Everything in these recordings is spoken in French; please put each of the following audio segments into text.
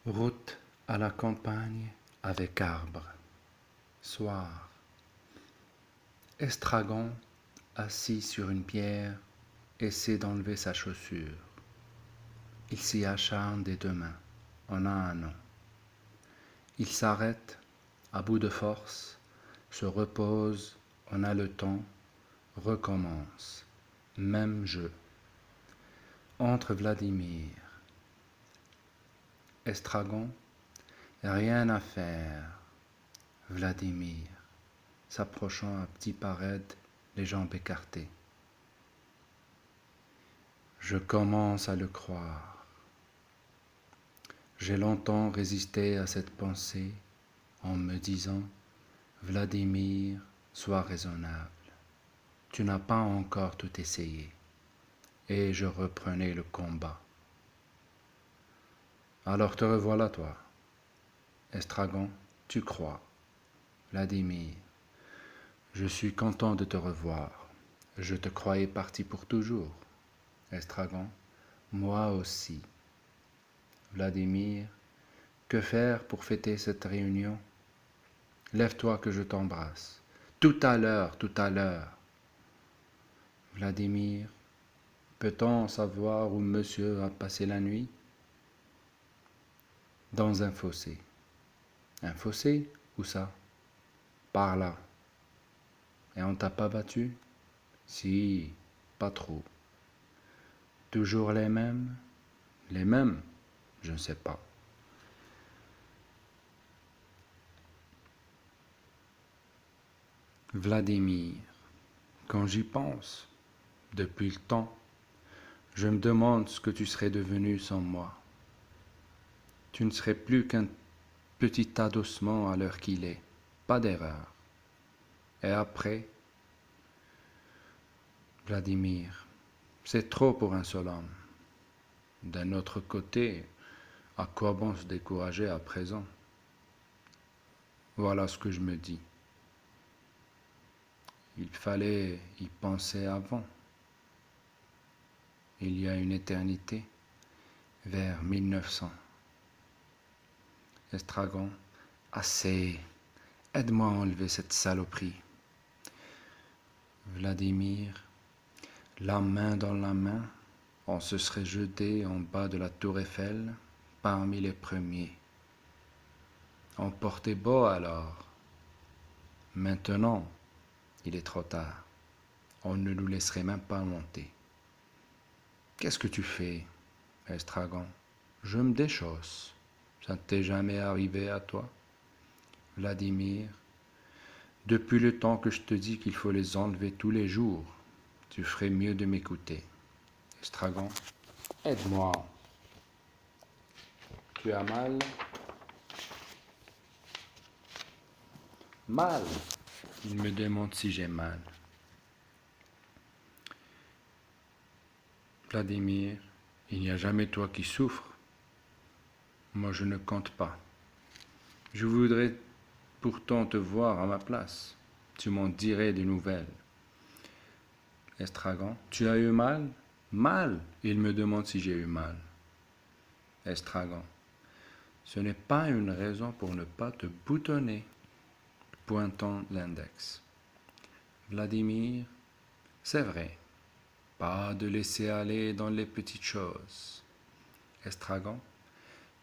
Route à la campagne avec arbre. Soir. Estragon, assis sur une pierre, essaie d'enlever sa chaussure. Il s'y acharne des deux mains, en un an. Il s'arrête, à bout de force, se repose, en haletant, recommence. Même jeu. Entre Vladimir. Estragon, rien à faire. Vladimir, s'approchant à petits pas raides, les jambes écartées. Je commence à le croire. J'ai longtemps résisté à cette pensée en me disant « Vladimir, sois raisonnable. Tu n'as pas encore tout essayé. » Et je reprenais le combat. Alors te revoilà, toi. Estragon, tu crois. Vladimir, je suis content de te revoir. Je te croyais parti pour toujours. Estragon, moi aussi. Vladimir, que faire pour fêter cette réunion? Lève-toi que je t'embrasse. Tout à l'heure, tout à l'heure. Vladimir, peut-on savoir où monsieur a passé la nuit? Dans un fossé. Un fossé? Où ça? Par là. Et on t'a pas battu? Si, pas trop. Toujours les mêmes? Les mêmes? Je ne sais pas. Vladimir, quand j'y pense, depuis le temps, je me demande ce que tu serais devenu sans moi. Tu ne serais plus qu'un petit tas d'ossements à l'heure qu'il est, pas d'erreur. Et après, Vladimir, c'est trop pour un seul homme. D'un autre côté, à quoi bon se décourager à présent? Voilà ce que je me dis. Il fallait y penser avant. Il y a une éternité, vers 1900. Estragon, assez, aide-moi à enlever cette saloperie. Vladimir, la main dans la main, on se serait jeté en bas de la tour Eiffel, parmi les premiers. On portait beau alors. Maintenant, il est trop tard. On ne nous laisserait même pas monter. Qu'est-ce que tu fais, Estragon? Je me déchausse. Ça ne t'est jamais arrivé à toi? Vladimir, depuis le temps que je te dis qu'il faut les enlever tous les jours, tu ferais mieux de m'écouter. Estragon, aide-moi. Tu as mal? Mal? Il me demande si j'ai mal. Vladimir, il n'y a jamais toi qui souffres. Moi, je ne compte pas. Je voudrais pourtant te voir à ma place. Tu m'en dirais des nouvelles. Estragon, tu as eu mal? Mal? Il me demande si j'ai eu mal. Estragon, ce n'est pas une raison pour ne pas te boutonner, pointant l'index. Vladimir, c'est vrai, pas de laisser aller dans les petites choses. Estragon,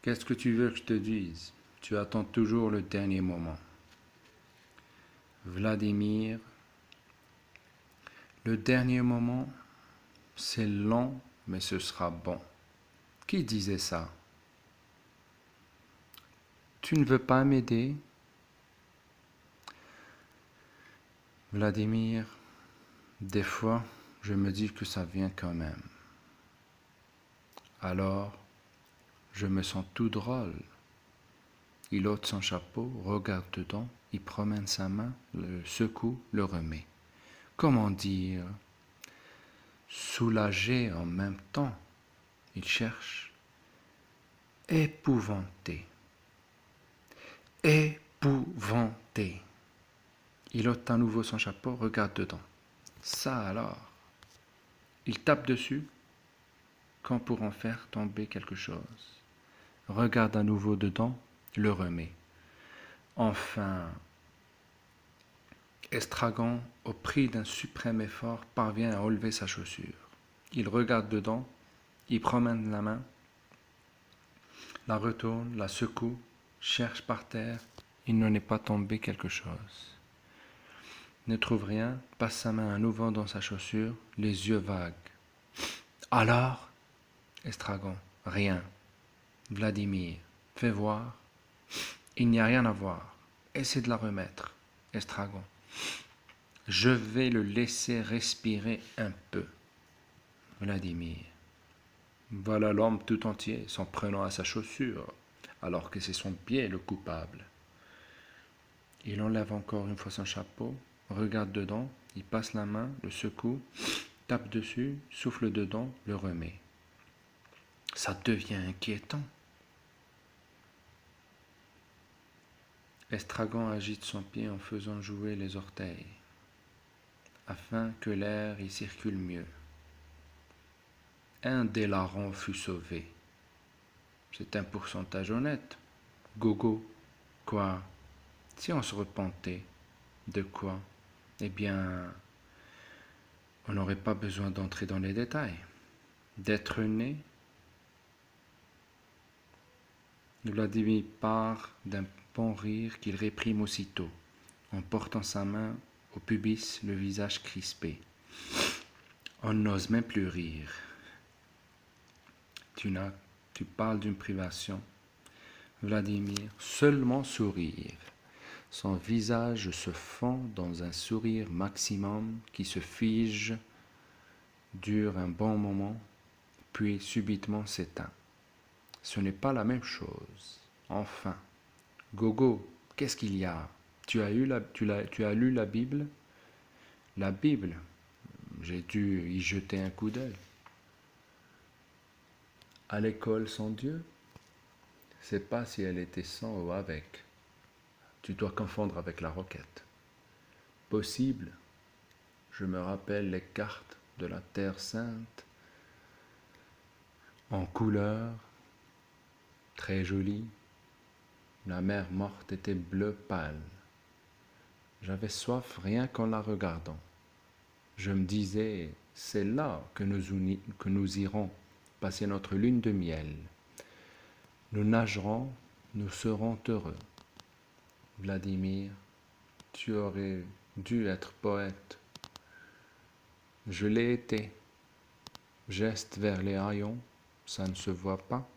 qu'est-ce que tu veux que je te dise? Tu attends toujours le dernier moment. Vladimir, le dernier moment, c'est long, mais ce sera bon. Qui disait ça? Tu ne veux pas m'aider? Vladimir, des fois, je me dis que ça vient quand même. Alors, je me sens tout drôle. Il ôte son chapeau, regarde dedans, il promène sa main, le secoue, le remet. Comment dire? Soulagé en même temps. Il cherche. Épouvanté. Épouvanté. Il ôte à nouveau son chapeau, regarde dedans. Ça alors. Il tape dessus, quand pour en faire tomber quelque chose. regarde à nouveau dedans, le remet. Enfin, Estragon, au prix d'un suprême effort, parvient à enlever sa chaussure. Il regarde dedans, il promène la main, la retourne, la secoue, cherche par terre, il n'en est pas tombé quelque chose. Ne trouve rien, passe sa main à nouveau dans sa chaussure, les yeux vagues. Alors, Estragon, rien. Vladimir, fais voir. Il n'y a rien à voir. Essaie de la remettre, Estragon. Je vais le laisser respirer un peu. Vladimir. Voilà l'homme tout entier, s'en prenant à sa chaussure, alors que c'est son pied le coupable. Il enlève encore une fois son chapeau, regarde dedans, il passe la main, le secoue, tape dessus, souffle dedans, le remet. Ça devient inquiétant. Estragon agite son pied en faisant jouer les orteils, afin que l'air y circule mieux. Un des larrons fut sauvé. C'est un pourcentage honnête. Gogo, quoi? Si on se repentait, de quoi? Eh bien, on n'aurait pas besoin d'entrer dans les détails. D'être né, Vladimir part d'un bon rire qu'il réprime aussitôt, en portant sa main au pubis, le visage crispé. On n'ose même plus rire. Tu parles d'une privation. Vladimir seulement sourire. Son visage se fond dans un sourire maximum qui se fige, dure un bon moment, puis subitement s'éteint. Ce n'est pas la même chose. Enfin, Gogo, qu'est-ce qu'il y a? Tu as lu la Bible? La Bible, j'ai dû y jeter un coup d'œil. À l'école sans Dieu? C'est pas si elle était sans ou avec. Tu dois confondre avec la roquette. Possible. Je me rappelle les cartes de la Terre Sainte en couleur, très jolies. La mer morte était bleu pâle. J'avais soif rien qu'en la regardant. Je me disais, c'est là que nous irons passer notre lune de miel. Nous nagerons, nous serons heureux. Vladimir, tu aurais dû être poète. Je l'ai été. Geste vers les haillons, ça ne se voit pas.